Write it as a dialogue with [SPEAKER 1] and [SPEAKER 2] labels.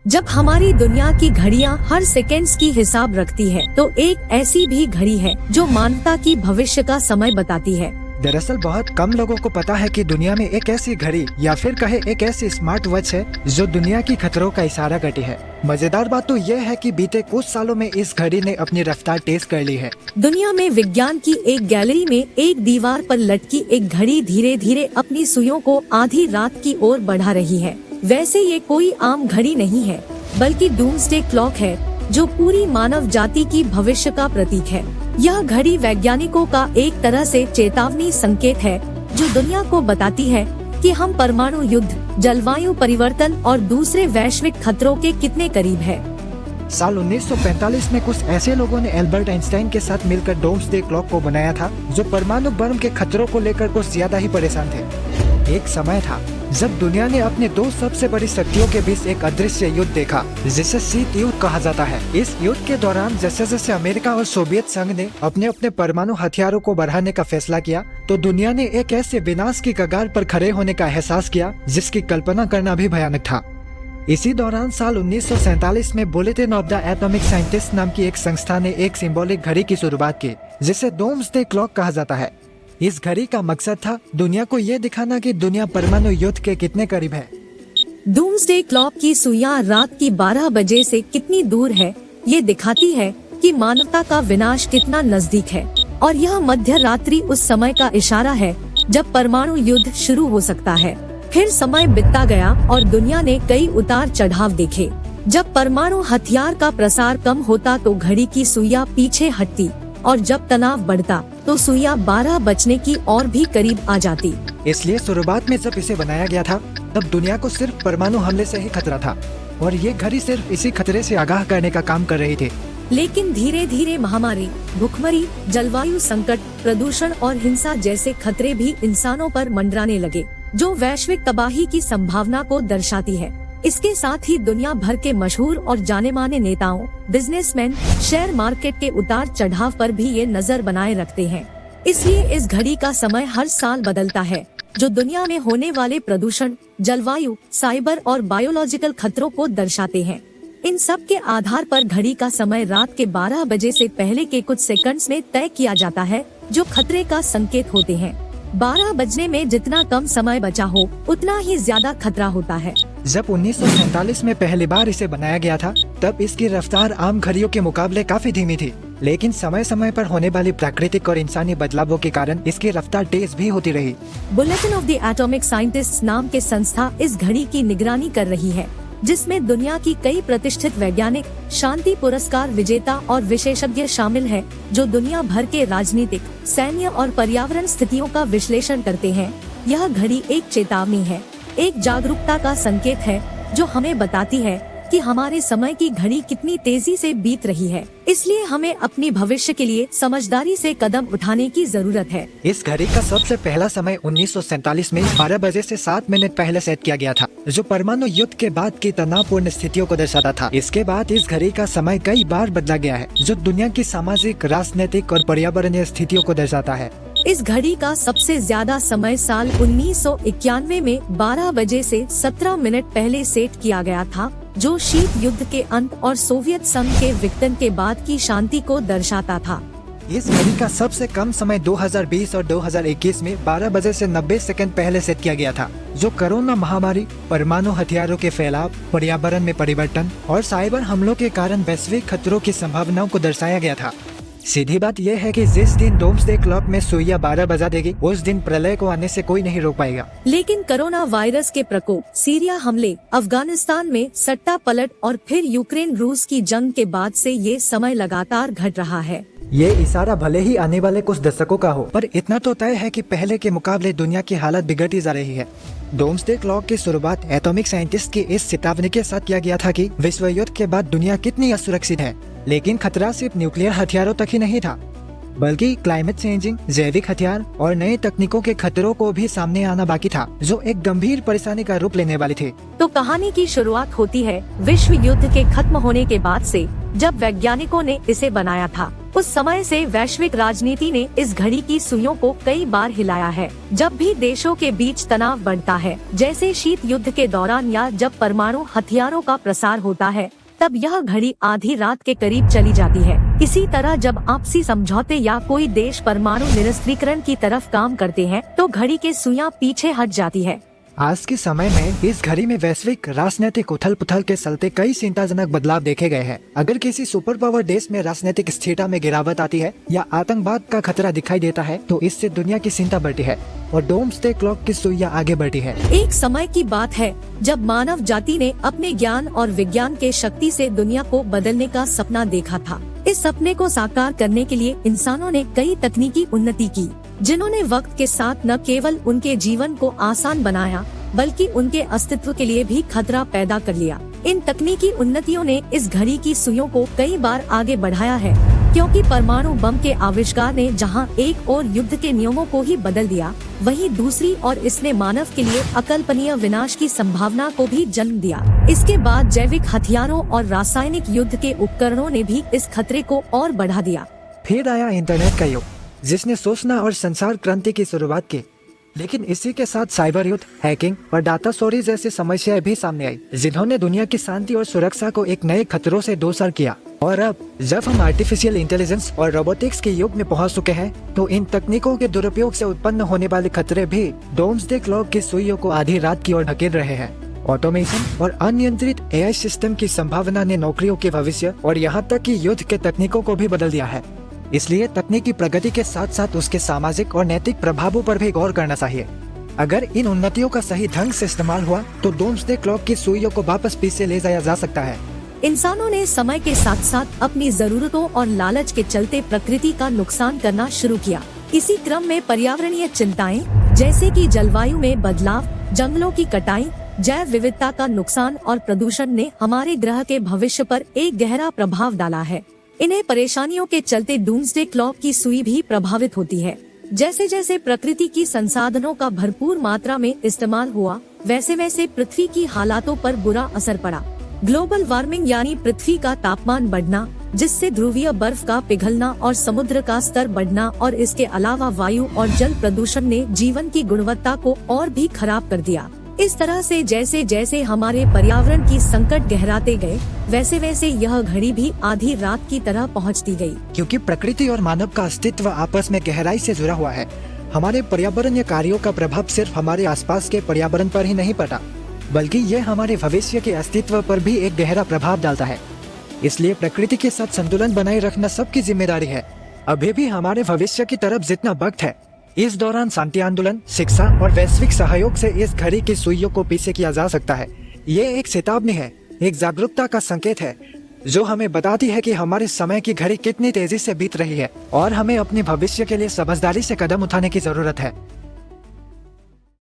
[SPEAKER 1] जब हमारी दुनिया की घड़ियां हर सेकंड्स की हिसाब रखती है, तो एक ऐसी भी घड़ी है जो मानवता की भविष्य का समय बताती है।
[SPEAKER 2] दरअसल बहुत कम लोगों को पता है कि दुनिया में एक ऐसी घड़ी या फिर कहे एक ऐसी स्मार्ट वॉच है जो दुनिया की खतरों का इशारा करती है। मजेदार बात तो यह है कि बीते कुछ सालों में इस घड़ी ने अपनी रफ्तार तेज कर ली है।
[SPEAKER 1] दुनिया में विज्ञान की एक गैलरी में एक दीवार पर लटकी एक घड़ी धीरे धीरे अपनी सुइयों को आधी रात की ओर बढ़ा रही है। वैसे ये कोई आम घड़ी नहीं है, बल्कि डूम्सडे क्लॉक है, जो पूरी मानव जाति की भविष्य का प्रतीक है। यह घड़ी वैज्ञानिकों का एक तरह से चेतावनी संकेत है, जो दुनिया को बताती है कि हम परमाणु युद्ध, जलवायु परिवर्तन और दूसरे वैश्विक खतरों के कितने करीब है।
[SPEAKER 2] साल 1945 में कुछ ऐसे लोगों ने एल्बर्ट आइंस्टाइन के साथ मिलकर डूम्सडे क्लॉक को बनाया था, जो परमाणु बम के खतरों को लेकर कुछ ज्यादा ही परेशान थे। एक समय था जब दुनिया ने अपने दो सबसे बड़ी शक्तियों के बीच एक अदृश्य युद्ध देखा, जिसे शीत युद्ध कहा जाता है। इस युद्ध के दौरान जैसे जैसे अमेरिका और सोवियत संघ ने अपने अपने परमाणु हथियारों को बढ़ाने का फैसला किया, तो दुनिया ने एक ऐसे विनाश की कगार पर खड़े होने का एहसास किया जिसकी कल्पना करना भी भयानक था। इसी दौरान साल 1947 में bulletin of the atomic scientist नाम की एक संस्था ने एक सिंबॉलिक घड़ी की शुरुआत की, जिसे डूम्सडे क्लॉक कहा जाता है। इस घड़ी का मकसद था दुनिया को ये दिखाना कि दुनिया परमाणु युद्ध के कितने करीब है।
[SPEAKER 1] डूम्सडे क्लॉक की सुइयां रात की 12 बजे से कितनी दूर है, ये दिखाती है कि मानवता का विनाश कितना नजदीक है। और यह मध्य रात्रि उस समय का इशारा है जब परमाणु युद्ध शुरू हो सकता है। फिर समय बीतता गया और दुनिया ने कई उतार चढ़ाव देखे। जब परमाणु हथियार का प्रसार कम होता तो घड़ी की सुइयां पीछे हटती, और जब तनाव बढ़ता तो सुइयां 12 बजने की और भी करीब आ जाती।
[SPEAKER 2] इसलिए शुरुआत में जब इसे बनाया गया था, तब दुनिया को सिर्फ परमाणु हमले से ही खतरा था, और ये घड़ी सिर्फ इसी खतरे से आगाह करने का काम कर रही थी।
[SPEAKER 1] लेकिन धीरे धीरे महामारी, भूखमरी, जलवायु संकट, प्रदूषण और हिंसा जैसे खतरे भी इंसानों पर मंडराने लगे, जो वैश्विक तबाही की संभावना को दर्शाती है। इसके साथ ही दुनिया भर के मशहूर और जाने माने नेताओं, बिजनेसमैन, शेयर मार्केट के उतार चढ़ाव पर भी ये नजर बनाए रखते हैं। इसलिए इस घड़ी का समय हर साल बदलता है, जो दुनिया में होने वाले प्रदूषण, जलवायु, साइबर और बायोलॉजिकल खतरों को दर्शाते हैं। इन सब के आधार पर घड़ी का समय रात के 12 बजे से पहले के कुछ सेकंड्स में तय किया जाता है, जो खतरे का संकेत होते हैं। 12 बजने में जितना कम समय बचा हो, उतना ही ज्यादा खतरा होता है।
[SPEAKER 2] जब 1947 में पहली बार इसे बनाया गया था, तब इसकी रफ्तार आम घड़ियों के मुकाबले काफी धीमी थी। लेकिन समय समय पर होने वाली प्राकृतिक और इंसानी बदलावों के कारण इसकी रफ्तार तेज भी होती रही।
[SPEAKER 1] Bulletin of the atomic scientist नाम के संस्था इस घड़ी की निगरानी कर रही है, जिसमें दुनिया की कई प्रतिष्ठित वैज्ञानिक, शांति पुरस्कार विजेता और विशेषज्ञ शामिल हैं, जो दुनिया भर के राजनीतिक, सैन्य और पर्यावरण स्थितियों का विश्लेषण करते हैं। यह घड़ी एक चेतावनी है, एक जागरूकता का संकेत है, जो हमें बताती है कि हमारे समय की घड़ी कितनी तेजी से बीत रही है। इसलिए हमें अपनी भविष्य के लिए समझदारी से कदम उठाने की जरूरत है।
[SPEAKER 2] इस घड़ी का सबसे पहला समय 1947 में 12 बजे से 7 मिनट पहले सेट किया गया था, जो परमाणु युद्ध के बाद की तनावपूर्ण स्थितियों को दर्शाता था। इसके बाद इस घड़ी का समय कई बार बदला गया है, जो दुनिया की सामाजिक, राजनीतिक और पर्यावरणीय स्थितियों को दर्शाता है।
[SPEAKER 1] इस घड़ी का सबसे ज्यादा समय साल 1991 में 12 बजे से 17 मिनट पहले सेट किया गया था, जो शीत युद्ध के अंत और सोवियत संघ के विघटन के बाद की शांति को दर्शाता था।
[SPEAKER 2] इस घड़ी का सबसे कम समय 2020 और 2021 में 12 बजे से 90 सेकंड पहले सेट किया गया था, जो कोरोना महामारी, परमाणु हथियारों के फैलाव, पर्यावरण में परिवर्तन और साइबर हमलों के कारण वैश्विक खतरों की संभावनाओं को दर्शाया गया था। सीधी बात यह है कि जिस दिन डूम्सडे क्लॉक में सुइयां 12 बजा देगी, उस दिन प्रलय को आने से कोई नहीं रोक पाएगा।
[SPEAKER 1] लेकिन कोरोना वायरस के प्रकोप, सीरिया हमले, अफगानिस्तान में सट्टा पलट और फिर यूक्रेन रूस की जंग के बाद से ये समय लगातार घट रहा है।
[SPEAKER 2] ये इशारा भले ही आने वाले कुछ दशकों का हो, पर इतना तो तय है कि पहले के मुकाबले दुनिया की हालत बिगड़ती जा रही है। डूम्सडे क्लॉक की शुरुआत एटॉमिक साइंटिस्ट की इस चेतावनी के साथ किया गया था कि विश्व युद्ध के बाद दुनिया कितनी असुरक्षित है। लेकिन खतरा सिर्फ न्यूक्लियर हथियारों तक ही नहीं था, बल्कि क्लाइमेट चेंजिंग, जैविक हथियार और नए तकनीकों के खतरों को भी सामने आना बाकी था, जो एक गंभीर परेशानी का रूप लेने वाली थी।
[SPEAKER 1] तो कहानी की शुरुआत होती है विश्व युद्ध के खत्म होने के बाद से, जब वैज्ञानिकों ने इसे बनाया था। उस समय से वैश्विक राजनीति ने इस घड़ी की सुइयों को कई बार हिलाया है। जब भी देशों के बीच तनाव बढ़ता है, जैसे शीत युद्ध के दौरान या जब परमाणु हथियारों का प्रसार होता है, तब यह घड़ी आधी रात के करीब चली जाती है। इसी तरह जब आपसी समझौते या कोई देश परमाणु निरस्त्रीकरण की तरफ काम करते हैं, तो घड़ी के सुइयां पीछे हट जाती है।
[SPEAKER 2] आज के समय में इस घड़ी में वैश्विक राजनीतिक उथल पुथल के चलते कई चिंताजनक बदलाव देखे गए हैं। अगर किसी सुपर पावर देश में राजनीतिक स्थिरता में गिरावट आती है या आतंकवाद का खतरा दिखाई देता है, तो इससे दुनिया की चिंता बढ़ती है और डोम्सडे क्लॉक की सुइयां आगे बढ़ती है।
[SPEAKER 1] एक समय की बात है जब मानव जाति ने अपने ज्ञान और विज्ञान के शक्ति से दुनिया को बदलने का सपना देखा था। इस सपने को साकार करने के लिए इंसानों ने कई तकनीकी उन्नति की, जिन्होंने वक्त के साथ न केवल उनके जीवन को आसान बनाया, बल्कि उनके अस्तित्व के लिए भी खतरा पैदा कर लिया। इन तकनीकी उन्नतियों ने इस घड़ी की सुइयों को कई बार आगे बढ़ाया है, क्योंकि परमाणु बम के आविष्कार ने जहां एक और युद्ध के नियमों को ही बदल दिया, वहीं दूसरी और इसने मानव के लिए अकल्पनीय विनाश की संभावना को भी जन्म दिया। इसके बाद जैविक हथियारों और रासायनिक युद्ध के उपकरणों ने भी इस खतरे को और बढ़ा दिया।
[SPEAKER 2] फिर आया इंटरनेट का युग, जिसने सूचना और संचार क्रांति की शुरुआत की। लेकिन इसी के साथ साइबर युद्ध, हैकिंग और डाटा चोरी जैसी समस्याएं भी सामने आई, जिन्होंने दुनिया की शांति और सुरक्षा को एक नए खतरों से दोचार किया। और अब जब हम आर्टिफिशियल इंटेलिजेंस और रोबोटिक्स के युग में पहुंच चुके हैं, तो इन तकनीकों के दुरुपयोग से उत्पन्न होने वाले खतरे भी डोम्सडे क्लॉक की सुइयों को आधी रात की ओर धकेल रहे हैं। ऑटोमेशन और अनियंत्रित एआई सिस्टम की संभावना ने नौकरियों के भविष्य और यहाँ तक कि युद्ध के तकनीकों को भी बदल दिया है। इसलिए तकनीकी प्रगति के साथ साथ उसके सामाजिक और नैतिक प्रभावों पर भी गौर करना चाहिए। अगर इन उन्नतियों का सही ढंग से इस्तेमाल हुआ, तो डोम्सडे क्लॉक की सुइयों को वापस पीछे ले जाया जा सकता है।
[SPEAKER 1] इंसानों ने समय के साथ साथ अपनी जरूरतों और लालच के चलते प्रकृति का नुकसान करना शुरू किया। इसी क्रम में पर्यावरणीय चिंताएं, जैसे कि जलवायु में बदलाव, जंगलों की कटाई, जैव विविधता का नुकसान और प्रदूषण ने हमारे ग्रह के भविष्य पर एक गहरा प्रभाव डाला है। इन्हें परेशानियों के चलते डूम्सडे क्लॉक की सुई भी प्रभावित होती है। जैसे जैसे प्रकृति की संसाधनों का भरपूर मात्रा में इस्तेमाल हुआ, वैसे वैसे पृथ्वी की हालातों पर बुरा असर पड़ा। ग्लोबल वार्मिंग यानी पृथ्वी का तापमान बढ़ना, जिससे ध्रुवीय बर्फ का पिघलना और समुद्र का स्तर बढ़ना, और इसके अलावा वायु और जल प्रदूषण ने जीवन की गुणवत्ता को और भी खराब कर दिया। इस तरह से जैसे जैसे हमारे पर्यावरण की संकट गहराते गए, वैसे वैसे यह घड़ी भी आधी रात की तरह पहुंचती गई।
[SPEAKER 2] क्योंकि प्रकृति और मानव का अस्तित्व आपस में गहराई से जुड़ा हुआ है, हमारे पर्यावरणीय कार्यों का प्रभाव सिर्फ हमारे आसपास के पर्यावरण पर ही नहीं पड़ता, बल्कि ये हमारे भविष्य के अस्तित्व पर भी एक गहरा प्रभाव डालता है। इसलिए प्रकृति के साथ संतुलन बनाए रखना सबकी जिम्मेदारी है। अभी भी हमारे भविष्य की तरफ जितना वक्त है, इस दौरान शांति आंदोलन, शिक्षा और वैश्विक सहयोग से इस घड़ी की सुइयों को पीछे किया जा सकता है। ये एक चेतावनी है, एक जागरूकता का संकेत है, जो हमें बताती है कि हमारे समय की घड़ी कितनी तेजी से बीत रही है और हमें अपने भविष्य के लिए समझदारी से कदम उठाने की जरूरत है।